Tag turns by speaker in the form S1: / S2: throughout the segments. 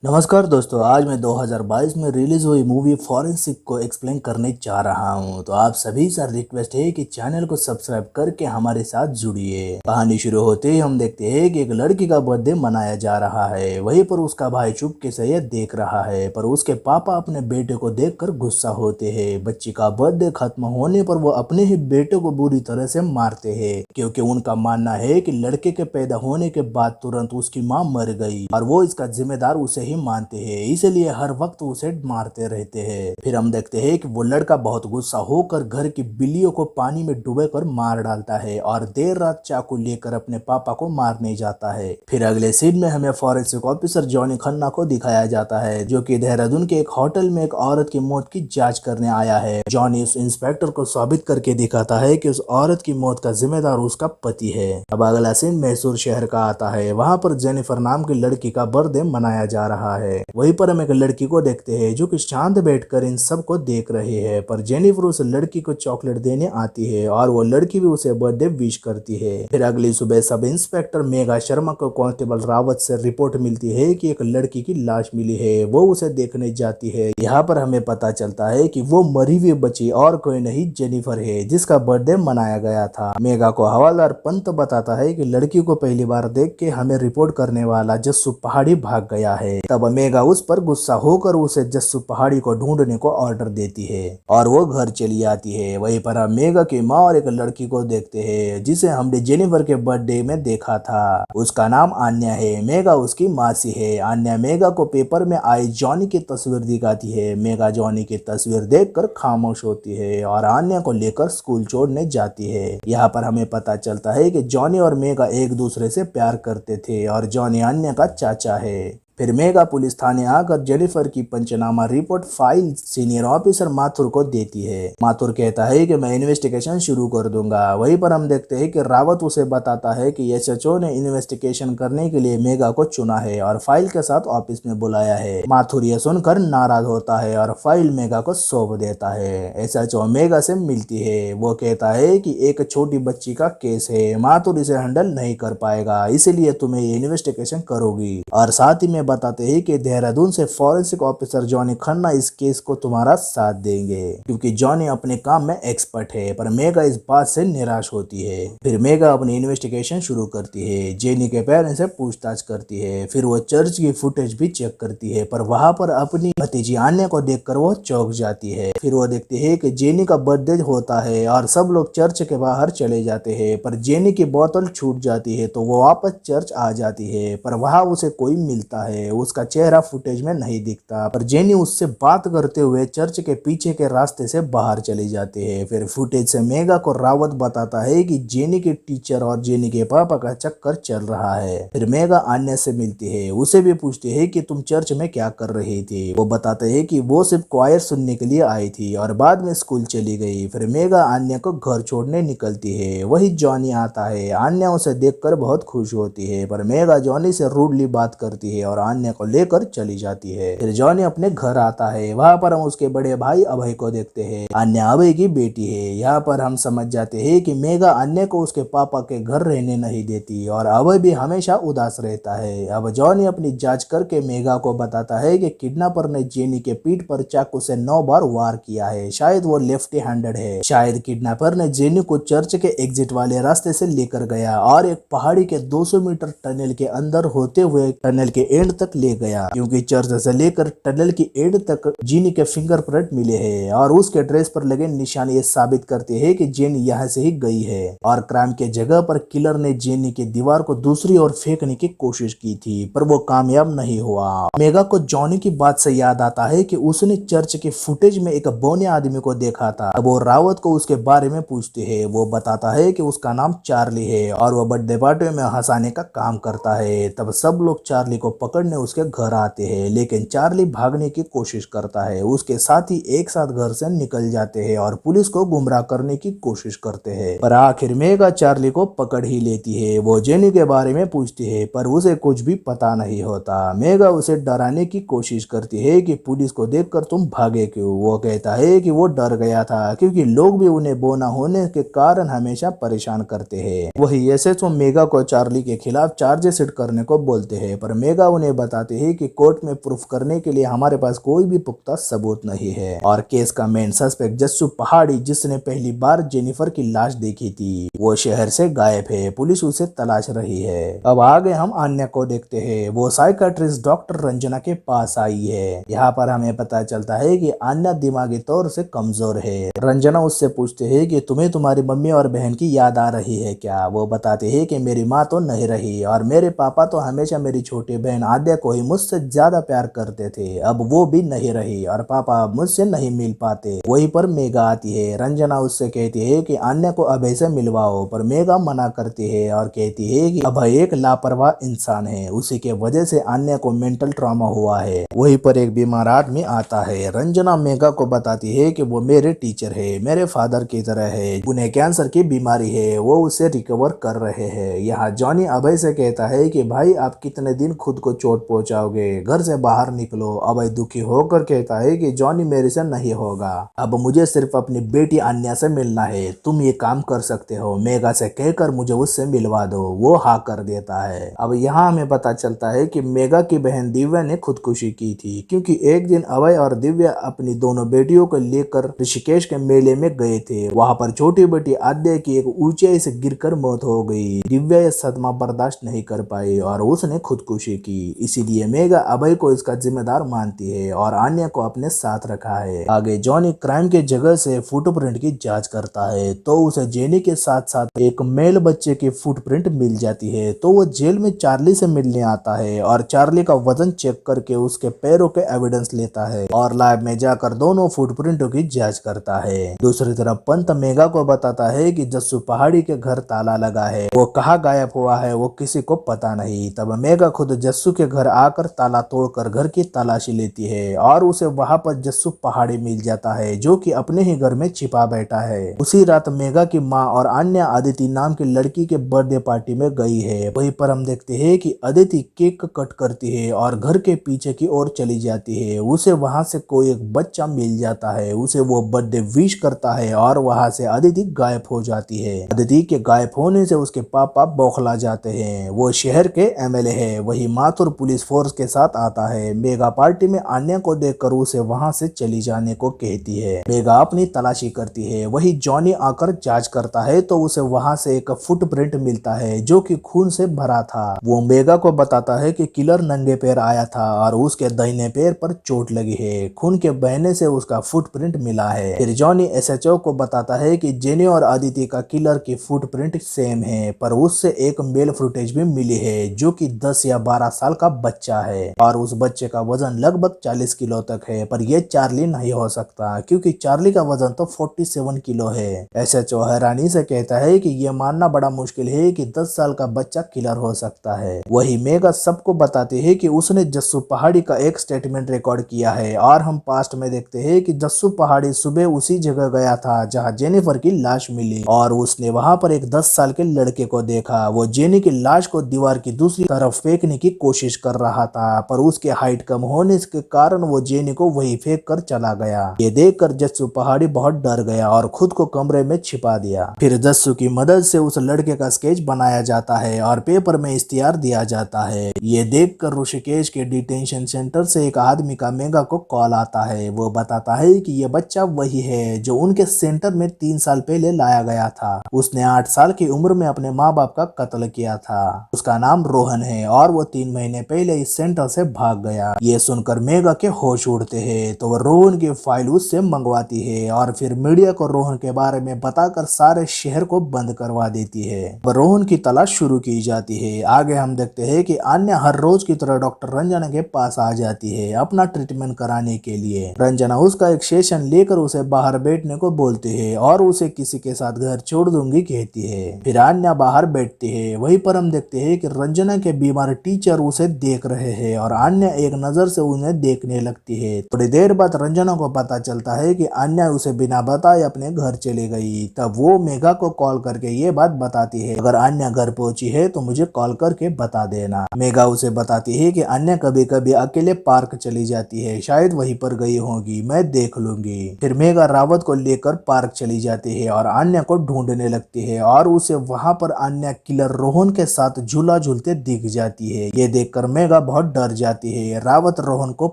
S1: नमस्कार दोस्तों, आज मैं 2022 में रिलीज हुई मूवी फॉरेंसिक को एक्सप्लेन करने जा रहा हूं। तो आप सभी से रिक्वेस्ट है कि चैनल को सब्सक्राइब करके हमारे साथ जुड़िए। कहानी शुरू होते ही हम देखते हैं कि एक लड़की का बर्थडे मनाया जा रहा है। वहीं पर उसका भाई चुपके से यह देख रहा है, पर उसके पापा अपने बेटे को देखकर गुस्सा होते हैं। बच्ची का बर्थडे खत्म होने पर वो अपने ही बेटे को बुरी तरह से मारते हैं, क्योंकि उनका मानना है कि लड़के के पैदा होने के बाद तुरंत उसकी माँ मर गई और वो इसका जिम्मेदार उसे ही मानते हैं, इसलिए हर वक्त उसे मारते रहते हैं। फिर हम देखते हैं कि वो लड़का बहुत गुस्सा होकर घर की बिल्लियों को पानी में डुबोकर मार डालता है और देर रात चाकू लेकर अपने पापा को मारने जाता है। फिर अगले सीन में हमें फॉरेंसिक ऑफिसर जॉनी खन्ना को दिखाया जाता है, जो कि देहरादून के एक होटल में एक औरत की मौत की जांच करने आया है। जॉनी उस इंस्पेक्टर को साबित करके दिखाता है कि उस औरत की मौत का जिम्मेदार उसका पति है। अब अगला सीन मैसूर शहर का आता है। वहाँ पर जेनिफर नाम की लड़की का बर्थडे मनाया जा रहा है। वहीं पर हम एक लड़की को देखते हैं जो कि शांत बैठकर इन सब को देख रही है, पर जेनिफर उस लड़की को चॉकलेट देने आती है और वो लड़की भी उसे बर्थडे विश करती है। फिर अगली सुबह सब इंस्पेक्टर मेघा शर्मा को कांस्टेबल रावत से रिपोर्ट मिलती है कि एक लड़की की लाश मिली है। वो उसे देखने जाती है। यहाँ पर हमें पता चलता है कि वो मरी हुई बच्ची और कोई नहीं जेनिफर है, जिसका बर्थडे मनाया गया था। मेघा को हवालदार पंत बताता है कि लड़की को पहली बार देख के हमें रिपोर्ट करने वाला जस्सू पहाड़ी भाग गया है। तब मेघा उस पर गुस्सा होकर उसे जस्सू पहाड़ी को ढूंढने को ऑर्डर देती है और वो घर चली आती है। वहीं पर हम मेघा की माँ और एक लड़की को देखते हैं जिसे हमने जेनिफर के बर्थडे में देखा था। उसका नाम आन्या है। मेघा उसकी मासी है। आन्या मेघा को पेपर में आई जॉनी की तस्वीर दिखाती है। मेघा जॉनी की तस्वीर देखकर खामोश होती है और आन्या को लेकर स्कूल छोड़ने जाती है। यहाँ पर हमें पता चलता है कि जॉनी और मेघा एक दूसरे से प्यार करते थे और जॉनी आन्या का चाचा है। फिर मेघा पुलिस थाने आकर जेनिफर की panchnama report file senior officer Mathur को देती है। माथुर कहता है कि मैं इन्वेस्टिगेशन शुरू कर दूंगा। वहीं पर हम देखते हैं कि रावत उसे बताता है कि एसएचओ ने इन्वेस्टिगेशन करने के लिए मेघा को चुना है और फाइल के साथ ऑफिस में बुलाया है। माथुर यह सुनकर नाराज होता है और फाइल मेघा को सौंप देता है। एसएचओ मेघा से मिलती है। वो कहता है कि एक छोटी बच्ची का केस है, माथुर इसे हैंडल नहीं कर पाएगा, इसीलिए तुम्हें ये इन्वेस्टिगेशन करोगी। और साथ ही में बताते हैं कि देहरादून से फॉरेंसिक ऑफिसर जॉनी खन्ना इस केस को तुम्हारा साथ देंगे, क्योंकि जॉनी अपने काम में एक्सपर्ट है। पर मेघा इस बात से निराश होती है। फिर मेघा अपनी इन्वेस्टिगेशन शुरू करती है। जेनी के पेरेंट्स से पूछताछ करती है। फिर वो चर्च की फुटेज भी चेक करती है, पर वहां पर अपनी भतीजी आन्या को देखकर वो चौंक जाती है। फिर वो देखती है कि जेनी का बर्थडे होता है और सब लोग चर्च के बाहर चले जाते हैं, पर जेनी की बोतल छूट जाती है तो वो वापस चर्च आ जाती है, पर वहां उसे कोई मिलता है। उसका चेहरा फुटेज में नहीं दिखता, पर जेनी उससे बात करते हुए चर्च के पीछे के रास्ते से बाहर चले जाते हैं। फिर फुटेज से मेघा को रावत बताता है कि जेनी के टीचर और जेनी के पापा का चक्कर चल रहा है। फिर मेघा आन्या से मिलती है। उसे भी पूछती है कि तुम चर्च में क्या कर रही थी। वो बताते हैं कि वो सिर्फ क्वायर सुनने के लिए आई थी और बाद में स्कूल चली गई। फिर मेघा आन्या को घर छोड़ने निकलती है। वही जॉनी आता है। आन्या उसे देखकर बहुत खुश होती है, पर मेघा जॉनी से रूडली बात करती है और आन्या को लेकर चली जाती है। फिर जॉनी अपने घर आता है। वहाँ पर हम उसके बड़े भाई अभय को देखते हैं। आन्या अभय की बेटी है। यहाँ पर हम समझ जाते हैं कि मेघा आन्या को उसके पापा के घर रहने नहीं देती और अभय भी हमेशा उदास रहता है। अब जॉनी अपनी जांच करके मेघा को बताता है कि किडनैपर ने जेनी के पीठ पर चाकू से 9 बार वार किया है। शायद वो लेफ्ट हैंडेड है। शायद किडनैपर ने जेनी को चर्च के एग्जिट वाले रास्ते से लेकर गया और एक पहाड़ी के 200 मीटर टनल के अंदर होते हुए टनल के एंड तक ले गया, क्योंकि चर्च से लेकर टनल की एंड तक जेनी के फिंगरप्रिंट मिले हैं और उसके ड्रेस पर लगे निशान ये साबित करते हैं कि जेनी यहाँ से ही गई है। और क्राइम के जगह पर किलर ने जेनी की दीवार को दूसरी ओर फेंकने की कोशिश की थी, पर वो कामयाब नहीं हुआ। मेघा को जॉनी की बात से याद आता है कि उसने चर्च के फुटेज में एक बौने आदमी को देखा था। अब वो रावत को उसके बारे में पूछते हैं। वो बताता है कि उसका नाम चार्ली है और वो बर्थडे पार्टी में हंसाने का काम करता है। तब सब लोग चार्ली को पकड़ने उसके घर आते हैं, लेकिन चार्ली भागने की कोशिश करता है। उसके साथी एक साथ घर से निकल जाते हैं और पुलिस को गुमराह करने की कोशिश करते हैं, पर आखिर मेघा चार्ली को पकड़ ही लेती है। वो जेनी के बारे में पूछती है, पर उसे कुछ भी पता नहीं होता। मेघा उसे डराने की कोशिश करती है कि पुलिस को देखकर तुम भागे क्यों। वो कहता है कि वो डर गया था क्योंकि लोग भी उन्हें बोना होने के कारण हमेशा परेशान करते हैं। वही एसएचओ मेघा को चार्ली के खिलाफ चार्जेस हिट करने को बोलते हैं, पर मेघा उन्हें बताते हैं कि कोर्ट में प्रूफ करने के लिए हमारे पास कोई भी पुख्ता सबूत नहीं है और केस का मेन सस्पेक्ट जस्सू पहाड़ी, जिसने पहली बार जेनिफर की लाश देखी थी, वो शहर से गायब है। पुलिस उसे तलाश रही है। अब आगे हम आन्या को देखते हैं। वो साइकाट्रिस्ट डॉक्टर रंजना के पास आई है। यहाँ पर हमें पता चलता है कि आन्या दिमागी तौर से कमजोर है। रंजना उससे पूछते हैं कि तुम्हें तुम्हारी मम्मी और बहन की याद आ रही है क्या? वो बताते हैं कि मेरी माँ तो नहीं रही और मेरे पापा तो हमेशा मेरी छोटी बहन आद्या को ही मुझसे ज्यादा प्यार करते थे। अब वो भी नहीं रही और पापा अब मुझसे नहीं मिल पाते। वहीं पर मेघा आती है। रंजना उससे कहती है कि आन्या को अभय से मिलवाओ, पर मेघा मना करती है और कहती है कि अभय एक लापरवाह इंसान है, उसी के वजह से आन्या को मेंटल ट्रॉमा हुआ है। वहीं पर एक बीमार आदमी आता है। रंजना मेघा को बताती है कि वो मेरे टीचर है, मेरे फादर की तरह है, उन्हें कैंसर की बीमारी है, वो उसे रिकवर कर रहे हैं। यहाँ जॉनी अभय से कहता है कि भाई आप कितने दिन खुद को चोट पहुंचाओगे, घर से बाहर निकलो। अभय दुखी होकर कहता है कि जॉनी मेरे से नहीं होगा, अब मुझे सिर्फ अपनी बेटी आन्या से मिलना है, तुम ये काम कर सकते हो, मेघा से कहकर मुझे उससे मिलवा दो। वो हाँ कर देता है। अब यहाँ हमें पता चलता है कि मेघा की बहन दिव्या ने खुदकुशी की थी, क्योंकि एक दिन अभय और दिव्या अपनी दोनों बेटियों को लेकर ऋषिकेश के मेले में गए थे। वहाँ पर छोटी बेटी आद्या की एक ऊंचाई से गिरकर मौत हो गई। दिव्या यह सदमा बर्दाश्त नहीं कर पाई और उसने खुदकुशी की। इसीलिए मेघा अभय को इसका जिम्मेदार मानती है और आन्या को अपने साथ रखा है। आगे जॉनी क्राइम के जगह से फुटप्रिंट की जांच करता है तो उसे जेनी के साथ साथ एक मेल बच्चे की फुटप्रिंट मिल जाती है। तो वो जेल में चार्ली से मिलने आता है और चार्ली का वजन चेक करके उसके पैरों के एविडेंस लेता है और लैब में जाकर दोनों फुटप्रिंटों की जांच करता है। दूसरी तरफ पंत मेघा को बताता है कि जस्सू पहाड़ी के घर ताला लगा है, वो कहाँ गायब हुआ है वो किसी को पता नहीं। तब मेघा खुद जस्सू के घर आकर ताला तोड़कर घर की तलाशी लेती है और उसे वहाँ पर जस्सू पहाड़ी मिल जाता है, जो कि अपने ही घर में छिपा बैठा है। उसी रात मेघा की माँ और आन्या अदिति नाम की लड़की के बर्थडे पार्टी में गई है। वहीं पर हम देखते हैं कि अदिति केक कट करती है और घर के पीछे की ओर चली जाती है। उसे वहाँ से कोई एक बच्चा मिल जाता है, उसे वो बर्थडे विश करता है और वहाँ से अदिति गायब हो जाती है। अदिति के गायब होने से उसके पापा बौखला जाते हैं। वो शहर के एमएलए है। वही माथुर पुलिस फोर्स के साथ आता है। मेघा पार्टी में आन्या को देखकर उसे वहाँ से चली जाने को कहती है। मेघा अपनी तलाशी करती है। वही जॉनी आकर जांच करता है तो उसे वहाँ से एक फुटप्रिंट मिलता है जो कि खून से भरा था। वो मेघा को बताता है कि किलर नंगे पैर आया था और उसके दाहिने पैर पर चोट लगी है, खून के बहने से उसका फुटप्रिंट मिला है। फिर जॉनी एसएचओ को बताता है कि जेनी और आदिति का किलर की फुटप्रिंट सेम है, पर उससे एक मेल फुटेज भी मिली है जो कि 10 या 12 साल का बच्चा है और उस बच्चे का वजन लगभग 40 किलो तक है। पर यह चार्ली नहीं हो सकता क्योंकि चार्ली का वजन तो 47 किलो है। एसएचओ हैरानी से कहता है कि यह मानना बड़ा मुश्किल है कि 10 साल का बच्चा किलर हो सकता है। वही मेघा सबको बताती है कि उसने जस्सू पहाड़ी का एक स्टेटमेंट रिकॉर्ड किया है और हम पास्ट में देखते हैं कि जस्सू पहाड़ी सुबह उसी जगह गया था जहां जेनिफर की लाश मिली और उसने वहां पर एक 10 साल के लड़के को देखा। वो जेनी की लाश को दीवार की दूसरी तरफ फेंकने की कोशिश कर रहा था, पर उसके हाइट कम होने के कारण वो जेनी को वही फेंक कर चला गया। ये देखकर जस्सू पहाड़ी बहुत डर गया और खुद को कमरे में छिपा दिया। फिर जस्सू की मदद से उस लड़के का स्केच बनाया जाता है और पेपर में इश्तिहार दिया जाता है। ये देखकर ऋषिकेश के डिटेंशन सेंटर से एक आदमी का मेघा को कॉल आता है। वो बताता है कि ये बच्चा वही है जो उनके सेंटर में 3 साल पहले लाया गया था। उसने 8 साल की उम्र में अपने माँ बाप का कत्ल किया था। उसका नाम रोहन है और वो 3 महीने पहले इस सेंटर से भाग गया। ये सुनकर मेघा के होश उड़ते हैं तो वो रोहन की फाइल उससे मंगवाती है और फिर मीडिया को रोहन के बारे में बताकर सारे शहर को बंद करवा देती है। रोहन की तलाश शुरू की जाती है। आगे हम देखते हैं कि आन्या हर रोज की तरह डॉक्टर रंजना के पास आ जाती है अपना ट्रीटमेंट कराने के लिए। रंजना उसका एक सेशन लेकर उसे बाहर बैठने को बोलती है और उसे किसी के साथ घर छोड़ दूंगी कहती है। फिर आन्या बाहर बैठती है। वहीं पर हम देखते हैं कि रंजना के बीमार टीचर उसे देख रहे हैं और आन्या एक नजर से उन्हें देखने लगती है। थोड़ी देर बाद रंजना को पता चलता है कि आन्या उसे बिना बताए अपने घर चली गई। तब वो मेघा को कॉल करके ये बात बताती है, अगर आन्या घर पहुंची है तो मुझे कॉल करके बता देना। मेघा उसे बताती है कि आन्या कभी कभी अकेले पार्क चली जाती है, शायद वहीं पर गई होगी, मैं देख लूंगी। फिर मेघा रावत को लेकर पार्क चली जाती है और आन्या को ढूंढने लगती है और उसे वहां पर आन्या किलर रोहन के साथ झूला झूलते दिख जाती है। ये देखकर सुनकर मेघा बहुत डर जाती है। रावत रोहन को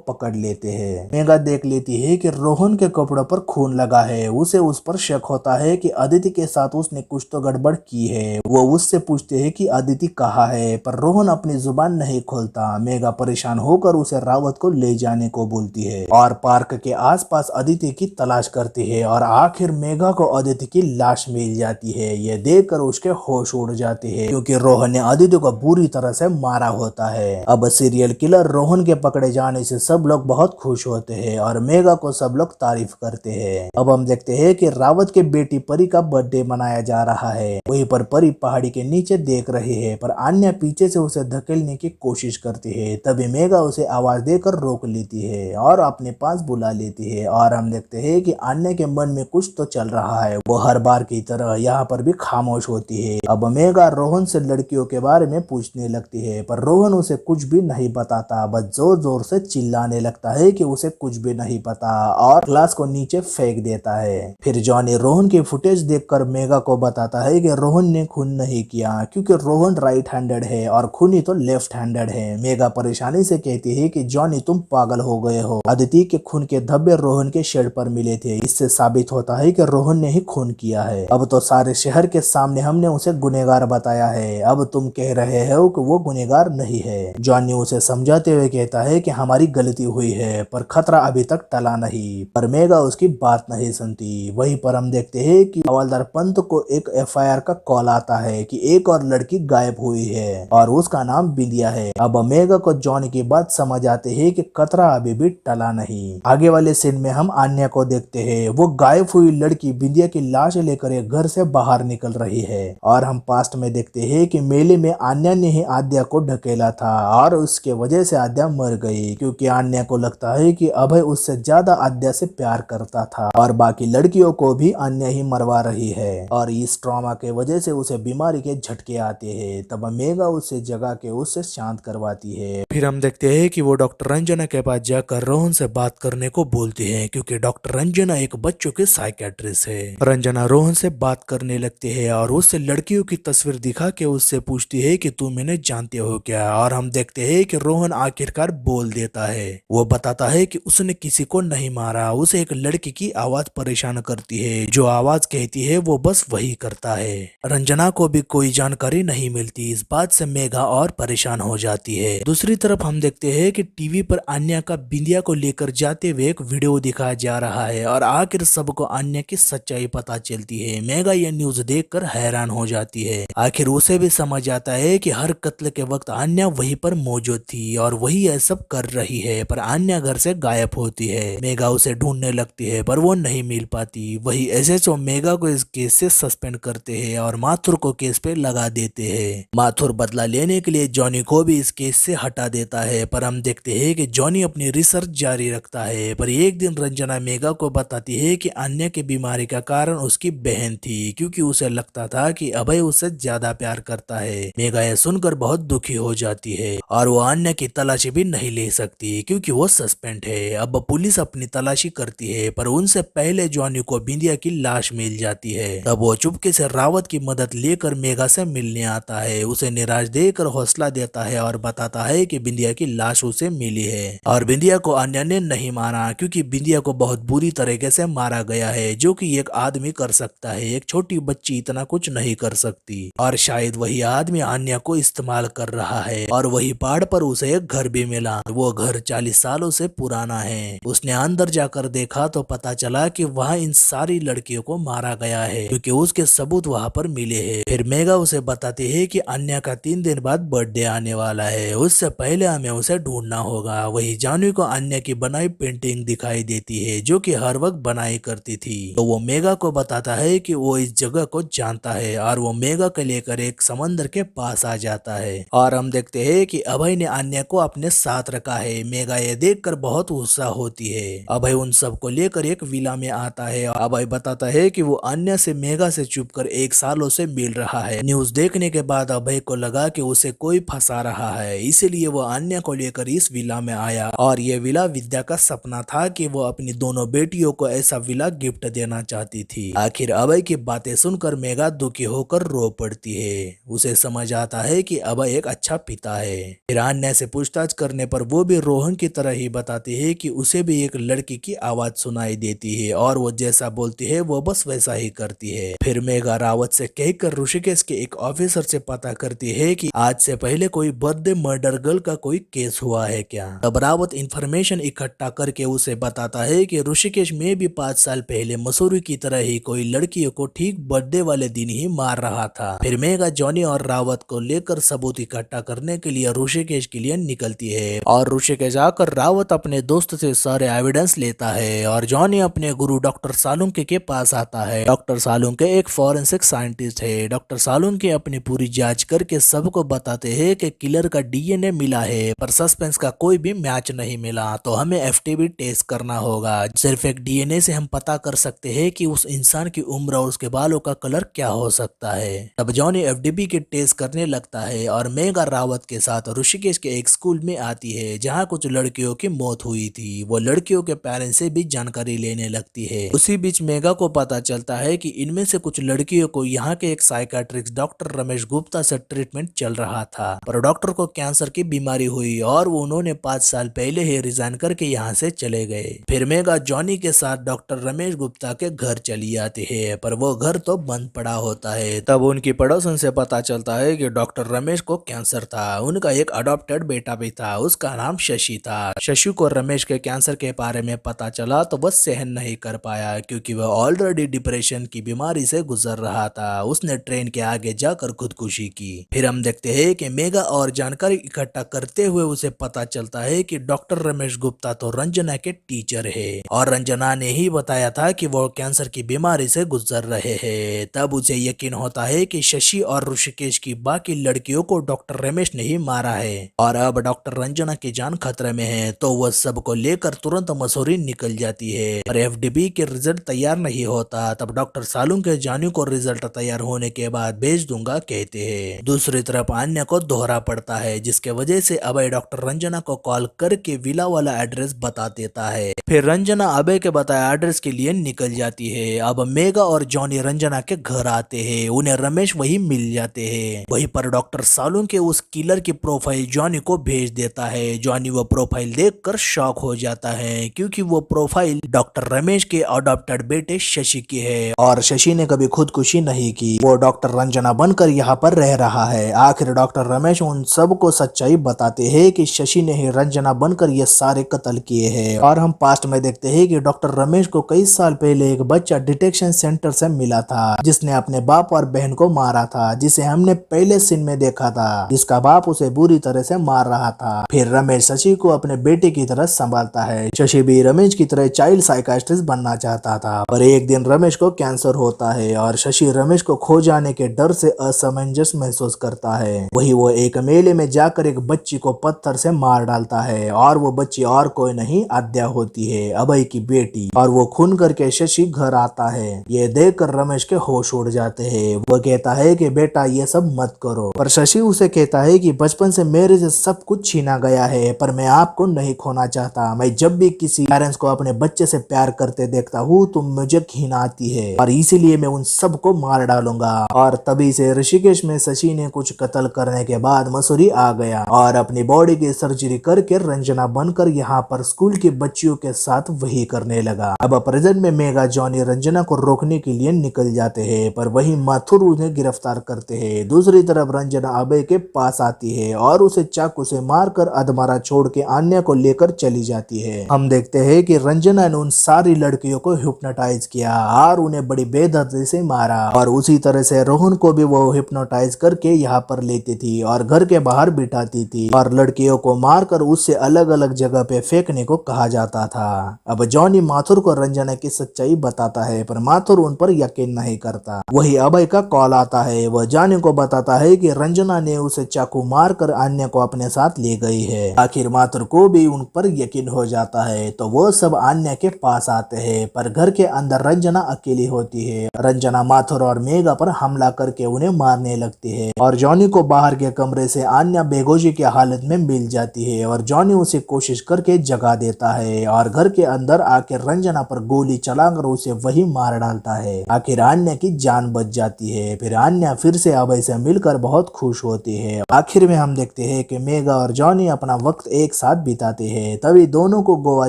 S1: पकड़ लेते हैं। मेघा देख लेती है कि रोहन के कपड़ों पर खून लगा है। उसे उस पर शक होता है कि अदिति के साथ उसने कुछ तो गड़बड़ की है। वो उससे पूछते हैं कि अदिति कहाँ है, पर रोहन अपनी जुबान नहीं खोलता। मेघा परेशान होकर उसे रावत को ले जाने को बोलती है और पार्क के आसपास अदिति की तलाश करती है और आखिर मेघा को अदिति की लाश मिल जाती है। ये देखकर उसके होश उड़ जाते हैं क्योंकि रोहन ने अदिति को बुरी तरह से मारा होता है। अब सीरियल किलर रोहन के पकड़े जाने से सब लोग बहुत खुश होते हैं और मेघा को सब लोग तारीफ करते हैं। अब हम देखते हैं कि रावत के बेटी परी का बर्थडे मनाया जा रहा है। वहीं पर परी पहाड़ी के नीचे देख रही है, पर आन्या पीछे से उसे धकेलने की कोशिश करती है। तभी मेघा उसे आवाज देकर रोक लेती है और अपने पास बुला लेती है और हम देखते हैं कि आन्या के मन में कुछ तो चल रहा है। वो हर बार की तरह यहाँ पर भी खामोश होती है। अब मेघा रोहन से लड़कियों के बारे में पूछने लगती है, पर रोहन उसे कुछ भी नहीं बताता। बस जोर जोर से चिल्लाने लगता है कि उसे कुछ भी नहीं पता और ग्लास को नीचे फेंक देता है। फिर जॉनी रोहन की फुटेज देखकर मेघा को बताता है कि रोहन ने खून नहीं किया क्योंकि रोहन राइट हैंडेड है और खूनी तो लेफ्ट हैंडेड है। मेघा परेशानी से कहती है कि जॉनी तुम पागल हो गए हो। अदिति के खून के धब्बे रोहन के शेड पर मिले थे। इससे साबित होता है कि रोहन ने ही खून किया है। अब तो सारे शहर के सामने हमने उसे गुनहगार बताया है। अब तुम कह रहे हो कि वो गुनहगार नहीं है। जॉनी उसे समझाते हुए कहता है कि हमारी गलती हुई है, पर खतरा अभी तक टला नहीं। पर मेघा उसकी बात नहीं सुनती। वहीं पर हम देखते हैं कि हवलदार पंत को एक एफआईआर का कॉल आता है कि एक और लड़की गायब हुई है और उसका नाम बिंदिया है। अब मेघा को जॉनी की बात समझ आते है कि खतरा अभी भी टला नहीं। आगे वाले सीन में हम आन्या को देखते हैं। वो गायब हुई लड़की बिंदिया की लाश लेकर एक घर से बाहर निकल रही है और हम पास्ट में देखते हैं कि मेले में आन्या ने ही आद्या को ढकेला था और उसके वजह से आद्या मर गई क्योंकि आन्या को लगता है कि अभय उससे ज्यादा आद्या से प्यार करता था और बाकी लड़कियों को भी आन्या ही मरवा रही है और इस ट्रॉमा के वजह से उसे बीमारी के झटके आते हैं। तब मेघा उसे जगा के उससे शांत करवाती है। फिर हम देखते हैं कि वो डॉक्टर रंजना के पास जाकर रोहन से बात करने को बोलती है क्योंकि डॉक्टर रंजना एक बच्चों की साइकेट्रिस्ट है। रंजना रोहन से बात करने लगती है और उससे लड़कियों की तस्वीर दिखा के उससे पूछती है कि तुम इन्हें जानते हो क्या। और हम देखते हैं कि रोहन आखिरकार बोल देता है। वो बताता है कि उसने किसी को नहीं मारा, उसे एक लड़की की आवाज परेशान करती है। जो आवाज कहती है वो बस वही करता है। रंजना को भी कोई जानकारी नहीं मिलती। इस बात से मेघा और परेशान हो जाती है। दूसरी तरफ हम देखते हैं कि टीवी पर आन्या का बिंदिया को लेकर जाते हुए एक वीडियो दिखाया जा रहा है और आखिर सबको आन्या की सच्चाई पता चलती है। मेघा यह न्यूज देखकर हैरान हो जाती है। आखिर उसे भी समझ आता है कि हर कत्ल के वक्त आन्या वहीं पर मौजूद थी और वही यह सब कर रही है, पर आन्या घर से गायब होती है। मेघा उसे ढूंढने लगती है पर वो नहीं मिल पाती। वही एसएचओ मेघा को इस केस से सस्पेंड करते हैं और माथुर को केस पे लगा देते हैं। माथुर बदला लेने के लिए जॉनी को भी इस केस से हटा देता है, पर हम देखते हैं कि जॉनी अपनी रिसर्च जारी रखता है। पर एक दिन रंजना मेघा को बताती है कि आन्या की बीमारी का कारण उसकी बहन थी क्योंकि उसे लगता था कि अभय उससे ज्यादा प्यार करता है। मेघा यह सुनकर बहुत दुखी हो जाती है और वो आन्या की तलाशी भी नहीं ले सकती क्योंकि वो सस्पेंड है। अब पुलिस अपनी तलाशी करती है पर उनसे पहले जॉनी को बिंदिया की लाश मिल जाती है। तब वो चुपके से रावत की मदद लेकर मेघा से मिलने आता है। उसे निराश देकर हौसला देता है और बताता है कि बिंदिया की लाश उसे मिली है और बिंदिया को आन्या ने नहीं मारा क्योंकि बिंदिया को बहुत बुरी तरीके से मारा गया है, जो कि एक आदमी कर सकता है। एक छोटी बच्ची इतना कुछ नहीं कर सकती और शायद वही आदमी आन्या को इस्तेमाल कर रहा है। और वही पहाड़ पर उसे एक घर भी मिला। वो घर 40 सालों से पुराना है। उसने अंदर जाकर देखा तो पता चला कि वहाँ इन सारी लड़कियों को मारा गया है क्योंकि उसके सबूत वहाँ पर मिले हैं। फिर मेघा उसे बताती है कि आन्या का 3 दिन बाद बर्थडे आने वाला है, उससे पहले हमें उसे ढूंढना होगा। वही जानवी को आन्या की बनाई पेंटिंग दिखाई देती है जो कि हर वक्त बनाई करती थी। तो वो मेघा को बताता है कि वो इस जगह को जानता है और वो मेघा को लेकर एक समंदर के पास आ जाता है। और हम देखते हैं कि अभय ने आन्या को अपने साथ रखा है। मेघा ये देखकर बहुत उत्साह होती है। अभय उन सबको लेकर एक विला में आता है। अभय बताता है कि वो आन्या से मेघा से छुपकर 1 सालों से मिल रहा है। न्यूज देखने के बाद अभय को लगा कि उसे कोई फंसा रहा है, इसीलिए वो आन्या को लेकर इस विला में आया। और ये विला विद्या का सपना था कि वो अपनी दोनों बेटियों को ऐसा विला गिफ्ट देना चाहती थी। आखिर अभय की बातें सुनकर मेघा दुखी होकर रो पड़ती है। उसे समझ आता है कि अभय एक अच्छा पिता है है। फिर अन्य से पूछताछ करने पर वो भी रोहन की तरह ही बताती है कि उसे भी एक लड़की की आवाज सुनाई देती है और वो जैसा बोलती है वो बस वैसा ही करती है। फिर मेघा रावत से कहकर ऋषिकेश के एक ऑफिसर से पता करती है कि आज से पहले कोई बर्थडे मर्डर गर्ल का कोई केस हुआ है क्या। तब रावत इंफॉर्मेशन इकट्ठा करके उसे बताता है कि ऋषिकेश में भी 5 साल पहले मसूरी की तरह ही कोई लड़कियों को ठीक बर्थडे वाले दिन ही मार रहा था। फिर मेघा जॉनी और रावत को लेकर सबूत इकट्ठा करने के लिए ऋषिकेश के लिए निकलती है और ऋषिकेश आकर रावत अपने दोस्त से सारे एविडेंस लेता है और जॉनी अपने गुरु डॉक्टर सालुंके के पास आता है। डॉक्टर सालुंके एक फॉरेंसिक साइंटिस्ट है। डॉक्टर सालुंके अपनी पूरी जांच करके सबको बताते हैं कि किलर का डीएनए मिला है पर सस्पेंस का कोई भी मैच नहीं मिला, तो हमें एफटीबी टेस्ट करना होगा। सिर्फ एक डीएनए से हम पता कर सकते हैं कि उस इंसान की उम्र और उसके बालों का कलर क्या हो सकता है। तब जॉनी एफटीबी के टेस्ट करने लगता है और मेघा रावत के साथ ऋषिकेश के एक स्कूल में आती है जहाँ कुछ लड़कियों की मौत हुई थी। वो लड़कियों के पेरेंट्स से भी जानकारी लेने लगती है। उसी बीच मेघा को पता चलता है कि इनमें से कुछ लड़कियों को यहाँ के एक साइकाट्रिस्ट डॉक्टर रमेश गुप्ता से ट्रीटमेंट चल रहा था, पर डॉक्टर को कैंसर की बीमारी हुई और वो उन्होंने 5 साल पहले ही रिजाइन करके यहाँ से चले गए। फिर मेघा जॉनी के साथ डॉक्टर रमेश गुप्ता के घर चली आती है, पर वो घर तो बंद पड़ा होता है। तब उनकी पड़ोसन से पता चलता है कि डॉक्टर रमेश को कैंसर था। उनका एक अडॉप्टेड बेटा भी था, उसका नाम शशि था। शशि को रमेश के कैंसर के बारे में पता चला तो बस सहन नहीं कर पाया क्योंकि वह ऑलरेडी डिप्रेशन की बीमारी से गुजर रहा था। उसने ट्रेन के आगे जाकर खुदकुशी की। फिर हम देखते हैं कि मेघा और जानकारी इकट्ठा करते हुए उसे पता चलता है कि डॉक्टर रमेश गुप्ता तो रंजना के टीचर है और रंजना ने ही बताया था कि वो कैंसर की बीमारी से गुजर रहे हैं। तब उसे यकीन होता है कि शशि और ऋषिकेश की बाकी लड़कियों को डॉक्टर रमेश ने ही मारा है और अब डॉक्टर रंजना की जान खतरे में है, तो वह सबको लेकर तुरंत मसूरी निकल जाती है। पर एफडीबी के रिजल्ट तैयार नहीं होता। तब डॉक्टर सालुंके जानी को रिजल्ट तैयार होने के बाद भेज दूंगा कहते हैं। दूसरी तरफ अन्य को दोहरा पड़ता है, जिसके वजह से अभय डॉक्टर रंजना को कॉल करके विला वाला एड्रेस बता देता है। फिर रंजना अभय के बताया एड्रेस के लिए निकल जाती है। अब मेघा और जॉनी रंजना के घर आते हैं। उन्हें रमेश वही मिल जाते हैं। वहीं पर डॉक्टर सालुंके उस किलर की प्रोफाइल जॉनी को भेज देता है। जॉनी वो प्रोफाइल देखकर शॉक हो जाता है क्योंकि वो प्रोफाइल डॉक्टर रमेश के अडॉप्टेड बेटे शशि की है और शशि ने कभी खुदकुशी नहीं की। वो डॉक्टर रंजना बनकर यहाँ पर रह रहा है। आखिर डॉक्टर रमेश उन सबको सच्चाई बताते हैं कि शशि ने ही रंजना बनकर ये सारे कत्ल किए हैं। और हम पास्ट में देखते हैं कि डॉक्टर रमेश को कई साल पहले एक बच्चा डिटेक्शन सेंटर से मिला था जिसने अपने बाप और बहन को मारा था, जिसे हमने पहले सीन में देखा था, जिसका बाप उसे बुरी तरह से मार रहा था। फिर रमेश शशि को अपने बेटे की तरह संभालता है। शशि भी रमेश की तरह चाइल्ड साइकाट्रिस्ट बनना चाहता था, पर एक दिन रमेश को कैंसर होता है और शशि रमेश को खो जाने के डर से असमंजस महसूस करता है। वही वो एक मेले में जाकर एक बच्ची को पत्थर से मार डालता है और वो बच्ची और कोई नहीं आद्या होती है, अभय की बेटी। और वो खून करके शशि घर आता है। ये देखकर रमेश के होश उड़ जाते हैं। वो कहता है कि बेटा ये सब मत करो, पर शशि उसे कहता है कि बचपन से मेरे से सब कुछ छीना गया है, पर मैं आपको नहीं खोना चाहता। मैं जब भी किसी पेरेंट्स को अपने बच्चे से प्यार करते देखता हूँ तो मुझे घृणा आती है और इसीलिए मैं उन सबको मार डालूंगा। और तभी से ऋषिकेश में शशि ने कुछ कत्ल करने के बाद मसूरी आ गया और अपनी बॉडी की सर्जरी करके रंजना बनकर यहाँ पर स्कूल की बच्चियों के साथ वही करने लगा। अब प्रेजेंट में मेघा जॉनी रंजना को रोकने के लिए निकल जाते हैं, पर वही माथुर उन्हें गिरफ्तार करते हैं। दूसरी तरफ रंजना अभय के पास आती है और उसे चाकू से मारकर अधमरा छोड़ के अन्य को लेकर चली जाती है। हम देखते हैं कि रंजना ने उन सारी लड़कियों को हिप्नोटाइज किया और उन्हें बड़ी बेदर्दी से मारा और उसी तरह से रोहन को भी वो हिप्नोटाइज करके यहाँ पर लेती थी और घर के बाहर बिठाती थी और लड़कियों को मारकर उससे अलग अलग जगह पे फेंकने को कहा जाता था। अब जॉनी माथुर को रंजना की सच्चाई बताता है, पर माथुर उन पर यकीन नहीं करता। वही अभय का कॉल आता है। वह जॉनी को बताता है कि रंजना ने उसे चाकू मारकर अन्य को अपने साथ ले गई है। आखिर माथुर को भी उन पर यकीन हो जाता है, तो वो सब अन्य के पास आते हैं, पर घर के अंदर रंजना अकेली होती है। रंजना माथुर और मेघा पर हमला करके उन्हें मारने लगती है और जॉनी को बाहर के कमरे से अन्य बेगोजी की हालत में मिल जाती है और जॉनी उसे कोशिश करके जगा देता है और घर के अंदर आकर रंजना पर गोली चलाकर उसे वही मार डालता है। आखिर अन्य की जान बच जाती है। फिर अन्य फिर से अभय से मिलकर बहुत खुश होती है। आखिर में हम देखते हैं कि मेगा और जॉनी अपना वक्त एक साथ बिताते हैं। तभी दोनों को गोवा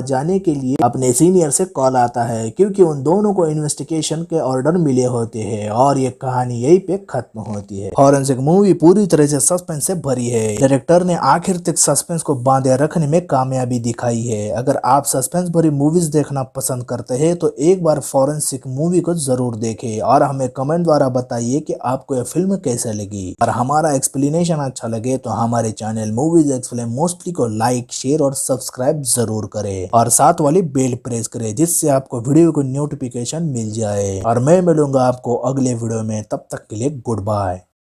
S1: जाने के लिए अपने सीनियर से कॉल आता है, क्योंकि उन दोनों को इन्वेस्टिगेशन के ऑर्डर मिले होते हैं और ये कहानी यही पे खत्म होती है। फॉरेंसिक मूवी पूरी तरह से सस्पेंस से भरी है। डायरेक्टर ने आखिर तक सस्पेंस को बांधे रखने में कामयाबी दिखाई है। अगर आप सस्पेंस भरी मूवीज देखना पसंद करते हैं तो एक बार फॉरेंसिक मूवी को जरूर देखें और हमें कमेंट द्वारा बताइए कि आपको यह फिल्म कैसे लगी। और हमारा एक्सप्लेनेशन अच्छा लगे तो हमारे चैनल मूवीज एक्सप्लेन मोस्टली को लाइक, शेयर और सब्सक्राइब जरूर करें और साथ वाली बेल प्रेस करें, जिससे आपको वीडियो को नोटिफिकेशन मिल जाए। और मैं मिलूंगा आपको अगले वीडियो में, तब तक के लिए गुड बाय।